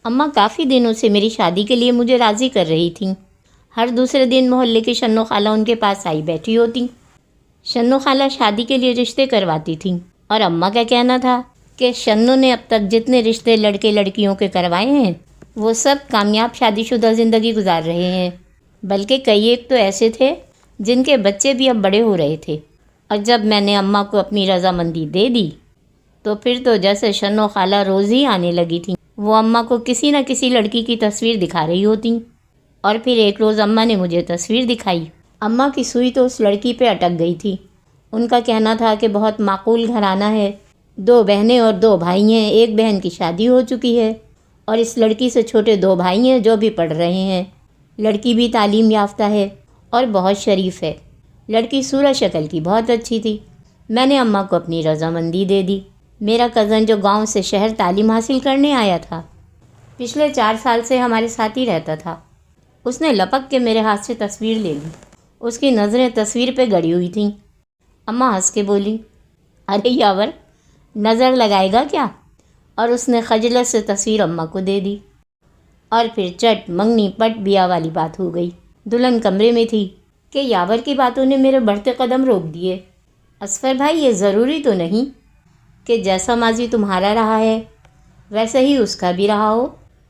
اماں کافی دنوں سے میری شادی کے لیے مجھے راضی کر رہی تھیں۔ ہر دوسرے دن محلے کی شنو خالہ ان کے پاس آئی بیٹھی ہوتی۔ شنو خالہ شادی کے لیے رشتے کرواتی تھیں، اور اماں کا کہنا تھا کہ شنو نے اب تک جتنے رشتے لڑکے لڑکیوں کے کروائے ہیں وہ سب کامیاب شادی شدہ زندگی گزار رہے ہیں، بلکہ کئی ایک تو ایسے تھے جن کے بچے بھی اب بڑے ہو رہے تھے۔ اور جب میں نے اماں کو اپنی رضامندی دے دی تو پھر تو جیسے شنو خالہ روز ہی آنے لگی تھیں، وہ اماں کو کسی نہ کسی لڑکی کی تصویر دکھا رہی ہوتیں۔ اور پھر ایک روز اماں نے مجھے تصویر دکھائی۔ اماں کی سوئی تو اس لڑکی پہ اٹک گئی تھی۔ ان کا کہنا تھا کہ بہت معقول گھرانہ ہے، 2 بہنیں اور 2 بھائی ہیں، ایک بہن کی شادی ہو چکی ہے اور اس لڑکی سے چھوٹے 2 بھائی ہیں جو بھی پڑھ رہے ہیں۔ لڑکی بھی تعلیم یافتہ ہے اور بہت شریف ہے۔ لڑکی صورت شکل کی بہت اچھی تھی۔ میں نے اماں کو اپنی رضامندی دے دی۔ میرا کزن جو گاؤں سے شہر تعلیم حاصل کرنے آیا تھا، پچھلے 4 سال سے ہمارے ساتھ ہی رہتا تھا، اس نے لپک کے میرے ہاتھ سے تصویر لے لی۔ اس کی نظریں تصویر پہ گڑی ہوئی تھیں۔ اماں ہنس کے بولی، ارے یاور، نظر لگائے گا کیا؟ اور اس نے خجلت سے تصویر اماں کو دے دی۔ اور پھر چٹ منگنی پٹ بیاہ والی بات ہو گئی۔ دلہن کمرے میں تھی کہ یاور کی باتوں نے میرے بڑھتے قدم روک دیے۔ اصفر بھائی، یہ ضروری تو نہیں کہ جیسا ماضی تمہارا رہا ہے ویسے ہی اس کا بھی رہا ہو۔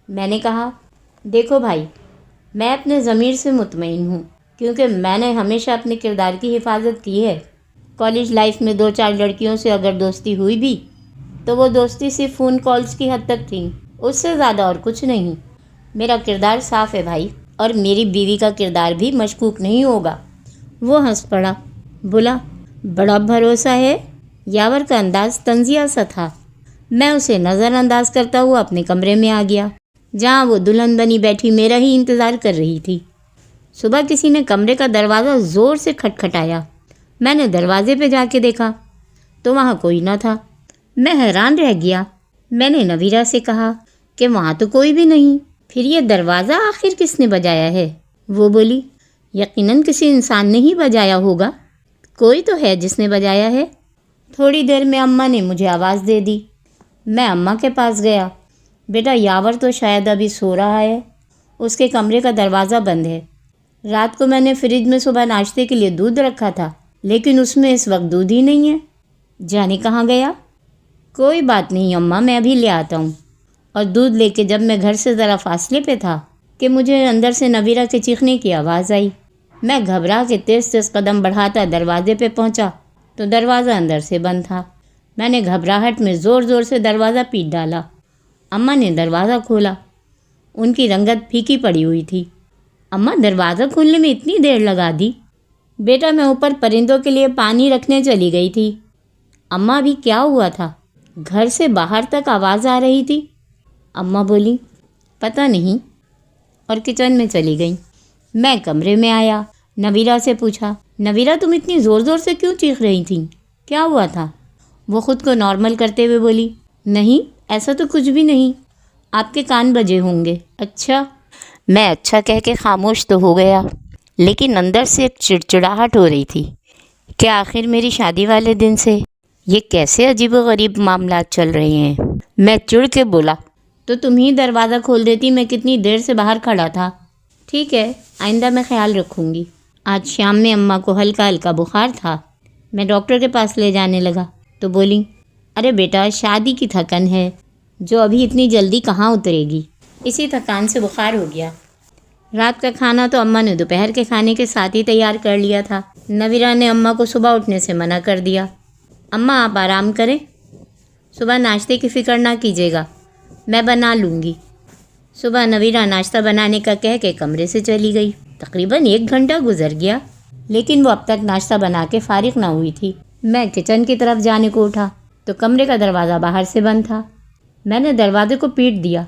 میں نے کہا، دیکھو بھائی، میں اپنے ضمیر سے مطمئن ہوں، کیونکہ میں نے ہمیشہ اپنے کردار کی حفاظت کی ہے۔ کالج لائف میں 2-4 لڑکیوں سے اگر دوستی ہوئی بھی تو وہ دوستی صرف فون کالز کی حد تک تھیں، اس سے زیادہ اور کچھ نہیں۔ میرا کردار صاف ہے بھائی، اور میری بیوی کا کردار بھی مشکوک نہیں ہوگا۔ وہ ہنس پڑا، بولا، بڑا بھروسہ ہے۔ یاور کا انداز طنزیہ سا تھا۔ میں اسے نظر انداز کرتا ہوا اپنے کمرے میں آ گیا، جہاں وہ دلہن بنی بیٹھی میرا ہی انتظار کر رہی تھی۔ صبح کسی نے کمرے کا دروازہ زور سے کھٹکھٹایا۔ میں نے دروازے پہ جا کے دیکھا تو وہاں کوئی نہ تھا۔ میں حیران رہ گیا۔ میں نے نویرہ سے کہا کہ وہاں تو کوئی بھی نہیں، پھر یہ دروازہ آخر کس نے بجایا ہے؟ وہ بولی، یقیناً کسی انسان نے ہی بجایا ہوگا، کوئی تو ہے جس نے بجایا ہے۔ تھوڑی دیر میں اماں نے مجھے آواز دے دی۔ میں اماں کے پاس گیا۔ بیٹا، یاور تو شاید ابھی سو رہا ہے، اس کے کمرے کا دروازہ بند ہے۔ رات کو میں نے فریج میں صبح ناشتے کے لیے دودھ رکھا تھا، لیکن اس میں اس وقت دودھ ہی نہیں ہے، جانے کہاں گیا؟ کوئی بات نہیں اماں، میں ابھی لے آتا ہوں۔ اور دودھ لے کے جب میں گھر سے ذرا فاصلے پہ تھا کہ مجھے اندر سے نویرہ کے چیخنے کی آواز آئی۔ میں گھبرا کے تیز تیز قدم بڑھاتا دروازے پہ پہنچا تو دروازہ اندر سے بند تھا۔ میں نے گھبراہٹ میں زور زور سے دروازہ پیٹ ڈالا۔ اماں نے دروازہ کھولا۔ ان کی رنگت پھیکی پڑی ہوئی تھی۔ اماں، دروازہ کھولنے میں اتنی دیر لگا دی؟ بیٹا، میں اوپر پرندوں کے لیے پانی رکھنے چلی گئی تھی۔ اماں، ابھی کیا ہوا تھا؟ گھر سے باہر تک آواز آ رہی تھی۔ اماں بولی، پتہ نہیں، اور کچن میں چلی گئیں۔ میں کمرے میں آیا، نویرہ سے پوچھا، نویرہ تم اتنی زور زور سے کیوں چیخ رہی تھیں؟ کیا ہوا تھا؟ وہ خود کو نارمل کرتے ہوئے بولی، نہیں ایسا تو کچھ بھی نہیں، آپ کے کان بجے ہوں گے۔ اچھا؟ میں اچھا کہہ کے خاموش تو ہو گیا، لیکن اندر سے ایک چڑچڑاہٹ ہو رہی تھی کہ آخر میری شادی والے دن سے یہ کیسے عجیب و غریب معاملات چل رہے ہیں۔ میں چڑ کے بولا، تو تم ہی دروازہ کھول دیتی، میں کتنی دیر سے باہر کھڑا تھا۔ ٹھیک ہے، آئندہ میں خیال رکھوں گی۔ آج شام میں اماں کو ہلکا ہلکا بخار تھا۔ میں ڈاکٹر کے پاس لے جانے لگا تو بولی، ارے بیٹا، شادی کی تھکن ہے جو ابھی اتنی جلدی کہاں اترے گی، اسی تھکان سے بخار ہو گیا۔ رات کا کھانا تو اماں نے دوپہر کے کھانے کے ساتھ ہی تیار کر لیا تھا۔ نویرہ نے اماں کو صبح اٹھنے سے منع کر دیا۔ اماں، آپ آرام کریں، صبح ناشتے کی فکر نہ کیجیے گا، میں بنا لوں گی۔ صبح نویرہ ناشتہ بنانے کا کہہ کے کمرے سے چلی گئی۔ تقریباً 1 گھنٹہ گزر گیا، لیکن وہ اب تک ناشتہ بنا کے فارغ نہ ہوئی تھی۔ میں کچن کی طرف جانے کو اٹھا تو کمرے کا دروازہ باہر سے بند تھا۔ میں نے دروازے کو پیٹ دیا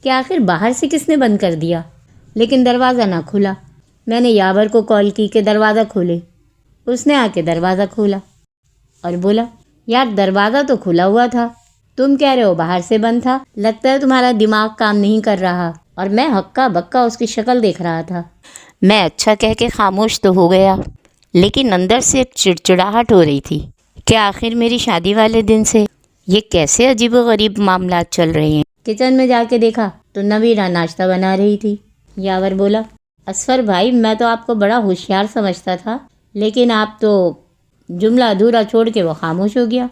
کہ آخر باہر سے کس نے بند کر دیا، لیکن دروازہ نہ کھلا۔ میں نے یاور کو کال کی کہ دروازہ کھولے۔ اس نے آ کے دروازہ کھولا اور بولا، یار دروازہ تو کھلا ہوا تھا، تم کہہ رہے ہو باہر سے بند تھا، لگتا ہے تمہارا دماغ کام نہیں کر رہا۔ اور میں ہکا بکا اس کی شکل دیکھ رہا تھا۔ میں اچھا کہہ کے خاموش تو ہو گیا، لیکن اندر سے ایک چڑچڑاہٹ ہو رہی تھی کہ آخر میری شادی والے دن سے یہ کیسے عجیب و غریب معاملات چل رہے ہیں۔ کچن میں جا کے دیکھا تو نویرہ ناشتہ بنا رہی تھی۔ یاور بولا، اصفر بھائی میں تو آپ کو بڑا ہوشیار سمجھتا تھا، لیکن آپ تو جملہ ادھورا چھوڑ کے وہ خاموش ہو گیا۔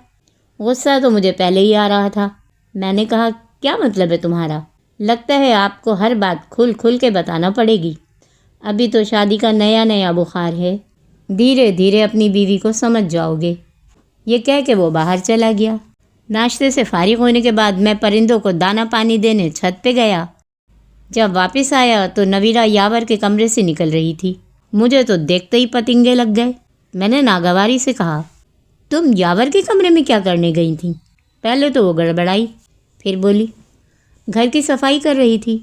غصہ تو مجھے پہلے ہی آ رہا تھا۔ میں نے کہا، کیا مطلب ہے تمہارا؟ لگتا ہے آپ کو ہر بات کھل کھل کے بتانا پڑے گی۔ ابھی تو شادی کا نیا نیا بخار ہے، دھیرے دھیرے اپنی بیوی کو سمجھ جاؤ گے۔ یہ کہہ کے وہ باہر چلا گیا۔ ناشتے سے فارغ ہونے کے بعد میں پرندوں کو دانہ پانی دینے چھت پہ گیا۔ جب واپس آیا تو نویرہ یاور کے کمرے سے نکل رہی تھی۔ مجھے تو دیکھتے ہی پتنگے لگ گئے۔ میں نے ناگواری سے کہا، تم یاور کے کمرے میں کیا کرنے گئی تھیں؟ پہلے تو وہ گڑبڑائی، پھر بولی، گھر کی صفائی کر رہی تھی،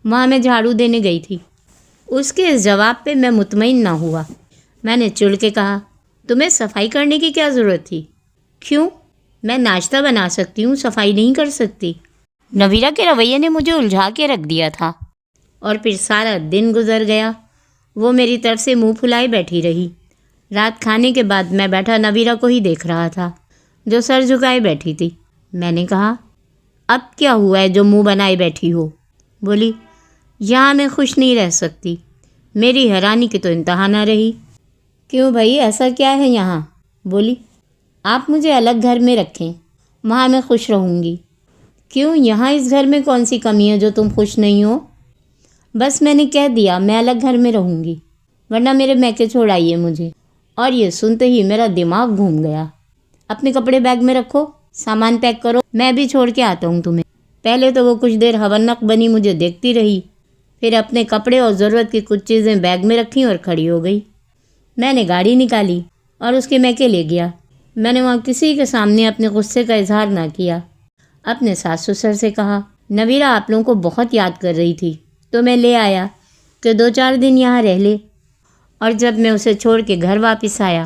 وہاں میں جھاڑو دینے گئی تھی۔ اس کے اس جواب پہ میں مطمئن نہ ہوا۔ میں نے چڑ کے کہا، تمہیں صفائی کرنے کی کیا ضرورت تھی؟ کیوں؟ میں ناشتہ بنا سکتی ہوں، صفائی نہیں کر سکتی۔ نویرہ کے رویے نے مجھے الجھا کے رکھ دیا تھا، اور پھر سارا دن گزر گیا۔ وہ میری طرف سے منہ پھلائے بیٹھی رہی۔ رات کھانے کے بعد میں بیٹھا نویرہ کو ہی دیکھ رہا تھا، جو سر جھکائے بیٹھی تھی۔ میں نے کہا، اب کیا ہوا ہے جو منہ بنائے بیٹھی ہو؟ بولی، یہاں میں خوش نہیں رہ سکتی۔ میری حیرانی کی تو انتہا نہ رہی۔ کیوں بھائی، ایسا کیا ہے یہاں؟ بولی، آپ مجھے الگ گھر میں رکھیں، وہاں میں خوش رہوں گی۔ کیوں، یہاں اس گھر میں کون سی کمی ہے جو تم خوش نہیں ہو؟ بس میں نے کہہ دیا میں الگ گھر میں رہوں گی، ورنہ میرے میکے چھوڑائیے مجھے۔ اور یہ سنتے ہی میرا دماغ گھوم گیا۔ اپنے کپڑے بیگ میں رکھو، سامان پیک کرو، میں بھی چھوڑ کے آتا ہوں تمہیں۔ پہلے تو وہ کچھ دیر حونق بنی مجھے دیکھتی رہی، پھر اپنے کپڑے اور ضرورت کی کچھ چیزیں بیگ میں رکھیں اور کھڑی ہو گئی۔ میں نے گاڑی نکالی اور اس کے میکے لے گیا۔ میں نے وہاں کسی کے سامنے اپنے غصے کا اظہار نہ کیا۔ اپنے ساس سسر سے کہا، نویرہ آپ لوگوں کو بہت یاد کر رہی تھی تو میں لے آیا کہ 2-4 دن یہاں رہ لے۔ اور جب میں اسے چھوڑ کے گھر واپس آیا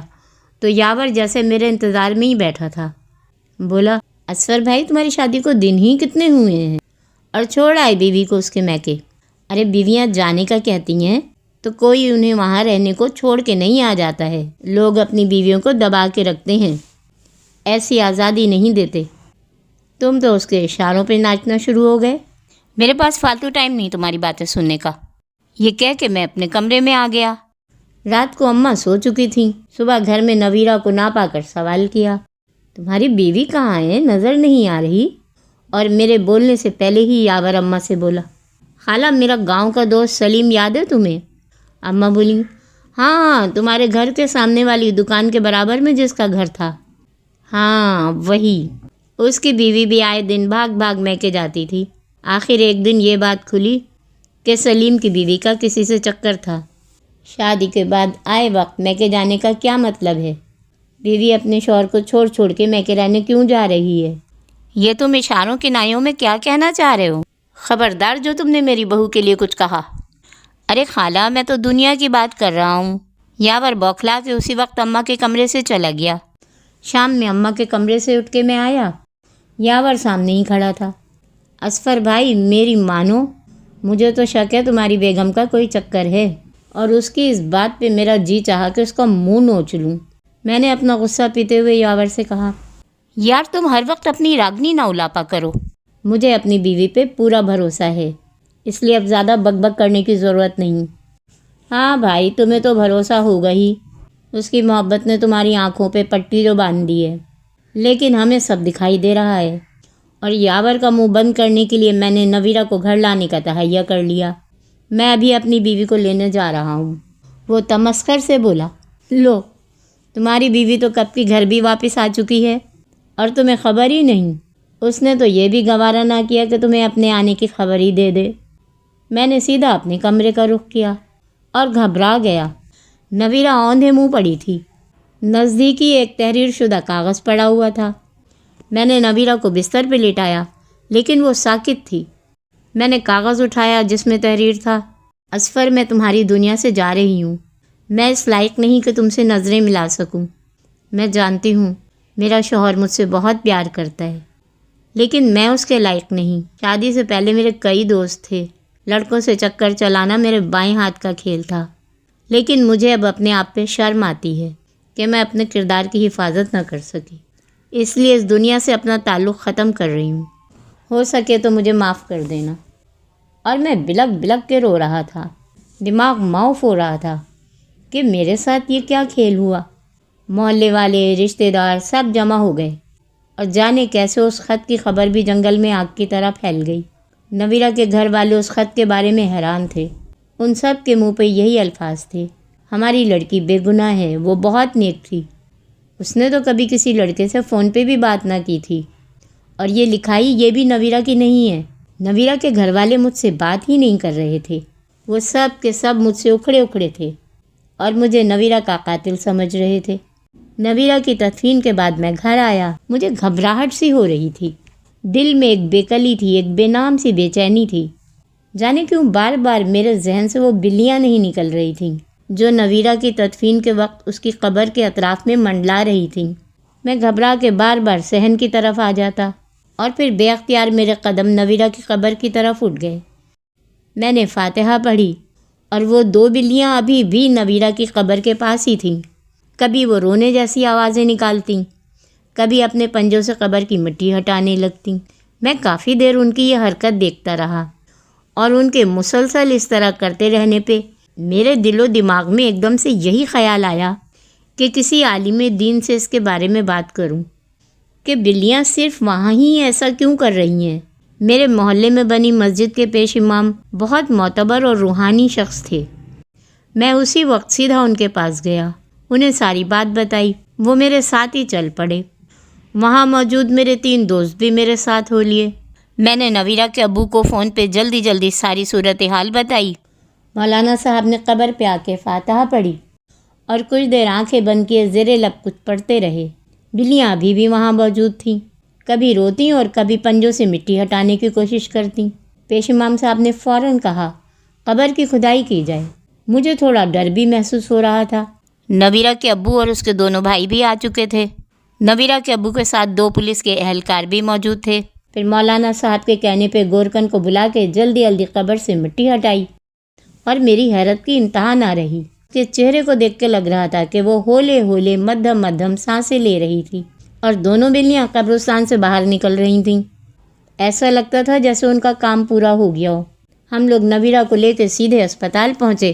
تو یاور جیسے میرے انتظار میں ہی بیٹھا تھا۔ بولا، اصفر بھائی تمہاری شادی کو دن ہی کتنے ہوئے ہیں اور چھوڑ آئے بیوی کو اس کے میکے؟ ارے بیویاں جانے کا کہتی ہیں تو کوئی انہیں وہاں رہنے کو چھوڑ کے نہیں آ جاتا ہے۔ لوگ اپنی بیویوں کو دبا کے رکھتے ہیں، ایسی آزادی نہیں دیتے۔ تم تو اس کے اشاروں پہ ناچنا شروع ہو گئے۔ میرے پاس فالتو ٹائم نہیں تمہاری باتیں سننے کا۔ یہ کہہ کے میں اپنے کمرے میں آ گیا۔ رات کو اماں سو چکی تھیں۔ صبح گھر میں نویرہ کو نہ پا کر سوال کیا، تمہاری بیوی کہاں ہے؟ نظر نہیں آ رہی۔ اور میرے بولنے سے پہلے ہی یاور اماں سے بولا، خالہ میرا گاؤں کا دوست سلیم یاد ہے تمہیں؟ اماں بولی، ہاں، تمہارے گھر کے سامنے والی دکان کے برابر میں جس کا گھر تھا۔ ہاں وہی۔ اس کی بیوی بھی آئے دن بھاگ بھاگ میکے جاتی تھی۔ آخر ایک دن یہ بات کھلی کہ سلیم کی بیوی کا کسی سے چکر تھا۔ شادی کے بعد آئے وقت میکے جانے کا کیا مطلب ہے؟ بیوی اپنے شوہر کو چھوڑ چھوڑ کے میکے رہنے کیوں جا رہی ہے؟ یہ تم اشاروں کنایوں میں کیا کہنا چاہ رہے ہو؟ خبردار جو تم نے میری بہو کے لیے کچھ کہا۔ ارے خالہ میں تو دنیا کی بات کر رہا ہوں۔ یاور بوکھلا کے اسی وقت اماں کے کمرے سے چلا گیا۔ شام میں اماں کے کمرے سے اٹھ کے میں آیا، یاور سامنے ہی کھڑا تھا۔ اصفر بھائی میری مانو، مجھے تو شک ہے تمہاری بیگم کا کوئی چکر ہے، اور اس کی اس بات پہ میرا جی چاہا کہ اس کا منہ نوچ لوں۔ میں نے اپنا غصہ پیتے ہوئے یاور سے کہا، یار تم ہر وقت اپنی راگنی نہ الاپا کرو۔ مجھے اپنی بیوی پہ پورا بھروسہ ہے، اس لیے اب زیادہ بک بک کرنے کی ضرورت نہیں۔ ہاں بھائی تمہیں تو بھروسہ ہوگا ہی، اس کی محبت نے تمہاری آنکھوں پہ پٹی جو باندھ دی ہے، لیکن ہمیں سب دکھائی دے رہا ہے۔ اور یاور کا منہ بند کرنے کے لیے میں نے نویرہ کو گھر لانے کا تہیہ کر لیا۔ میں ابھی اپنی بیوی کو لینے جا رہا ہوں۔ وہ تمسخر سے بولا، لو تمہاری بیوی تو کب کی گھر بھی واپس آ چکی ہے اور تمہیں خبر ہی نہیں۔ اس نے تو یہ بھی گوارا نہ کیا کہ تمہیں اپنے آنے کی خبر ہی دے دے۔ میں نے سیدھا اپنے کمرے کا رخ کیا اور گھبرا گیا۔ نویرہ اوندھے منہ پڑی تھی۔ نزدیکی ایک تحریر شدہ کاغذ پڑا ہوا تھا۔ میں نے نویرہ کو بستر پہ لٹایا، لیکن وہ ساکت تھی۔ میں نے کاغذ اٹھایا جس میں تحریر تھا، اصفر میں تمہاری دنیا سے جا رہی ہوں۔ میں اس لائق نہیں کہ تم سے نظریں ملا سکوں۔ میں جانتی ہوں میرا شوہر مجھ سے بہت پیار کرتا ہے، لیکن میں اس کے لائق نہیں۔ شادی سے پہلے میرے کئی دوست تھے، لڑکوں سے چکر چلانا میرے بائیں ہاتھ کا کھیل تھا، لیکن مجھے اب اپنے آپ پہ شرم آتی ہے کہ میں اپنے کردار کی حفاظت نہ کر سکی، اس لیے اس دنیا سے اپنا تعلق ختم کر رہی ہوں۔ ہو سکے تو مجھے معاف کر دینا۔ اور میں بلک بلک کے رو رہا تھا، دماغ معاف ہو رہا تھا کہ میرے ساتھ یہ کیا کھیل ہوا۔ محلے والے، رشتہ دار سب جمع ہو گئے اور جانے کیسے اس خط کی خبر بھی جنگل میں آگ کی طرح پھیل گئی۔ نویرہ کے گھر والے اس خط کے بارے میں حیران تھے۔ ان سب کے منہ پہ یہی الفاظ تھے، ہماری لڑکی بے گناہ ہے، وہ بہت نیک تھی، اس نے تو کبھی کسی لڑکے سے فون پہ بھی بات نہ کی تھی، اور یہ لکھائی یہ بھی نویرہ کی نہیں ہے۔ نویرہ کے گھر والے مجھ سے بات ہی نہیں کر رہے تھے، وہ سب کے سب مجھ سے اکھڑے اکھڑے تھے اور مجھے نویرہ کا قاتل سمجھ رہے تھے۔ نویرہ کی تدفین کے بعد میں گھر آیا، مجھے گھبراہٹ سی ہو رہی تھی، دل میں ایک بے کلی تھی، ایک بے نام سی بے چینی تھی۔ جانے کیوں بار بار میرے ذہن سے وہ بلیاں نہیں نکل رہی تھیں جو نویرہ کی تدفین کے وقت اس کی قبر کے اطراف میں منڈلا رہی تھیں۔ میں گھبرا کے بار بار صحن کی طرف آ جاتا اور پھر بے اختیار میرے قدم نویرہ کی قبر کی طرف اٹھ گئے۔ میں نے فاتحہ پڑھی اور وہ 2 بلیاں ابھی بھی نویرہ کی قبر کے پاس ہی تھیں۔ کبھی وہ رونے جیسی آوازیں نکالتیں، کبھی اپنے پنجوں سے قبر کی مٹی ہٹانے لگتیں۔ میں کافی دیر ان کی یہ حرکت دیکھتا رہا اور ان کے مسلسل اس طرح کرتے رہنے پہ میرے دل و دماغ میں ایک دم سے یہی خیال آیا کہ کسی عالم دین سے اس کے بارے میں بات کروں کہ بلیاں صرف وہاں ہی ایسا کیوں کر رہی ہیں۔ میرے محلے میں بنی مسجد کے پیش امام بہت معتبر اور روحانی شخص تھے۔ میں اسی وقت سیدھا ان کے پاس گیا، انہیں ساری بات بتائی، وہ میرے ساتھ ہی چل پڑے۔ وہاں موجود میرے 3 دوست بھی میرے ساتھ ہو لیے۔ میں نے نویرہ کے ابو کو فون پہ جلدی ساری صورتحال بتائی۔ مولانا صاحب نے قبر پہ آ کے فاتحہ پڑھی اور کچھ دیر آنکھیں بند کیے زیر لب کچھ پڑھتے رہے۔ بلیاں ابھی بھی وہاں موجود تھیں، کبھی روتیں اور کبھی پنجوں سے مٹی ہٹانے کی کوشش کرتیں۔ پیش امام صاحب نے فوراً کہا قبر کی کھدائی کی جائے۔ مجھے تھوڑا ڈر بھی محسوس ہو رہا تھا۔ نویرہ کے ابو اور اس کے دونوں بھائی بھی آ چکے تھے۔ نویرہ کے ابو کے ساتھ 2 پولیس کے اہلکار بھی موجود تھے۔ پھر مولانا صاحب کے کہنے پہ گورکن کو بلا کے جلدی قبر سے مٹی ہٹائی اور میری حیرت کی انتہا نہ رہی۔ اس کے چہرے کو دیکھ کے لگ رہا تھا کہ وہ ہولے مدھم سانسیں لے رہی تھی اور دونوں بلیاں قبرستان سے باہر نکل رہی تھیں۔ ایسا لگتا تھا جیسے ان کا کام پورا ہو گیا ہو۔ ہم لوگ نویرہ کو لے کے سیدھے اسپتال پہنچے۔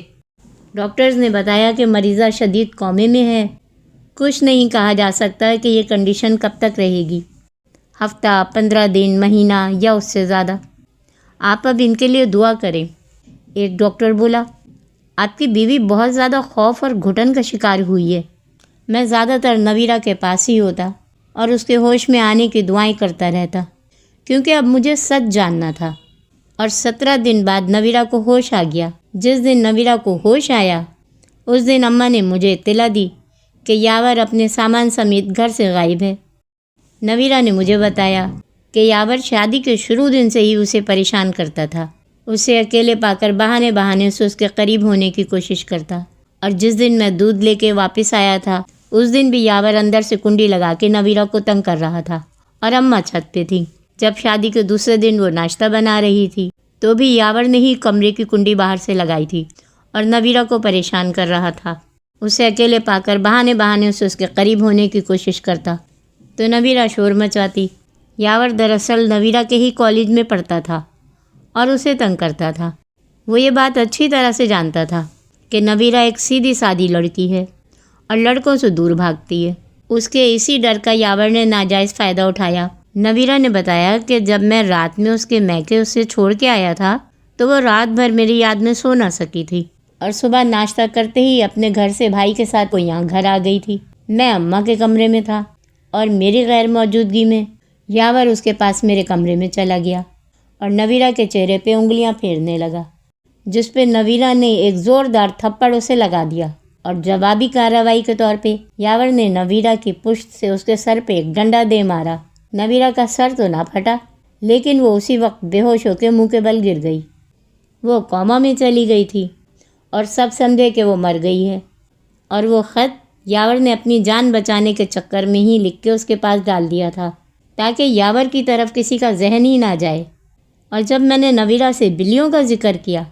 ڈاکٹرز نے بتایا کہ مریضہ شدید کومے میں ہے، کچھ نہیں کہا جا سکتا کہ یہ کنڈیشن کب تک رہے گی، ہفتہ، 15 دن، مہینہ یا اس سے زیادہ۔ آپ اب ان کے لیے دعا کریں۔ ایک ڈاکٹر بولا، آپ کی بیوی بہت زیادہ خوف اور گھٹن کا شکار ہوئی ہے۔ میں زیادہ تر نویرہ کے پاس ہی ہوتا اور اس کے ہوش میں آنے کی دعائیں کرتا رہتا، کیونکہ اب مجھے سچ جاننا تھا۔ اور 17 دن بعد نویرہ کو ہوش آ گیا۔ جس دن نویرہ کو ہوش آیا اس دن اماں نے مجھے اطلاع دی کہ یاور اپنے سامان سمیت گھر سے غائب ہے۔ نویرہ نے مجھے بتایا کہ یاور شادی کے شروع دن سے ہی اسے پریشان کرتا تھا، اسے اکیلے پا کر بہانے سے اس کے قریب ہونے کی کوشش کرتا، اور جس دن میں دودھ لے کے واپس آیا تھا اس دن بھی یاور اندر سے کنڈی لگا کے نویرہ کو تنگ کر رہا تھا، اور اماں چھت پہ تھی۔ جب شادی کے دوسرے دن وہ ناشتہ بنا رہی تھی تو بھی یاور نے ہی کمرے کی کنڈی باہر سے لگائی تھی اور نویرہ کو پریشان کر رہا تھا۔ اسے اکیلے پا کر بہانے سے اس کے قریب ہونے کی کوشش کرتا تو نویرہ شور مچاتی۔ یاور دراصل نویرہ کے ہی کالج میں پڑھتا تھا اور اسے تنگ کرتا تھا۔ وہ یہ بات اچھی طرح سے جانتا تھا کہ نویرہ ایک سیدھی سادی لڑکی ہے اور لڑکوں سے دور بھاگتی ہے۔ اس کے اسی ڈر کا یاور نے ناجائز فائدہ اٹھایا۔ نویرہ نے بتایا کہ جب میں رات میں اس کے میکے اسے چھوڑ کے آیا تھا تو وہ رات بھر میری یاد میں سو نہ سکی تھی اور صبح ناشتہ کرتے ہی اپنے گھر سے بھائی کے ساتھ وہ یہاں گھر آ گئی تھی۔ میں اماں کے کمرے میں تھا اور میری غیر موجودگی میں یاور اس کے پاس میرے کمرے میں چلا گیا اور نویرہ کے چہرے پہ انگلیاں پھیرنے لگا، جس پہ نویرہ نے ایک زوردار تھپڑ اسے لگا دیا، اور جوابی کارروائی کے طور پہ یاور نے نویرہ کی پشت سے اس کے سر پہ ایک ڈنڈا دے مارا۔ نویرہ کا سر تو نہ پھٹا لیکن وہ اسی وقت بے ہوش ہو کے منہ کے بل گر گئی۔ وہ کوما میں چلی گئی تھی اور سب سمجھے کہ وہ مر گئی ہے، اور وہ خط یاور نے اپنی جان بچانے کے چکر میں ہی لکھ کے اس کے پاس ڈال دیا تھا تاکہ یاور کی طرف کسی کا ذہن ہی نہ جائے۔ اور جب میں نے نویرہ سے بلیوں کا ذکر کیا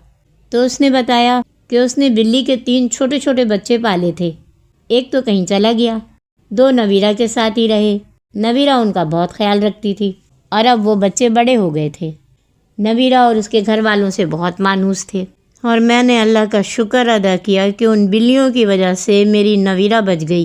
تو اس نے بتایا کہ اس نے بلی کے 3 چھوٹے بچے پالے تھے، ایک تو کہیں چلا گیا، 2 نویرہ کے ساتھ ہی رہے۔ نویرہ ان کا بہت خیال رکھتی تھی۔ اور اب وہ بچے بڑے ہو گئے تھے۔ نویرہ اور اس کے گھر والوں سے بہت مانوس تھے، اور میں نے اللہ کا شکر ادا کیا کہ ان بلیوں کی وجہ سے میری نویرہ بچ گئی۔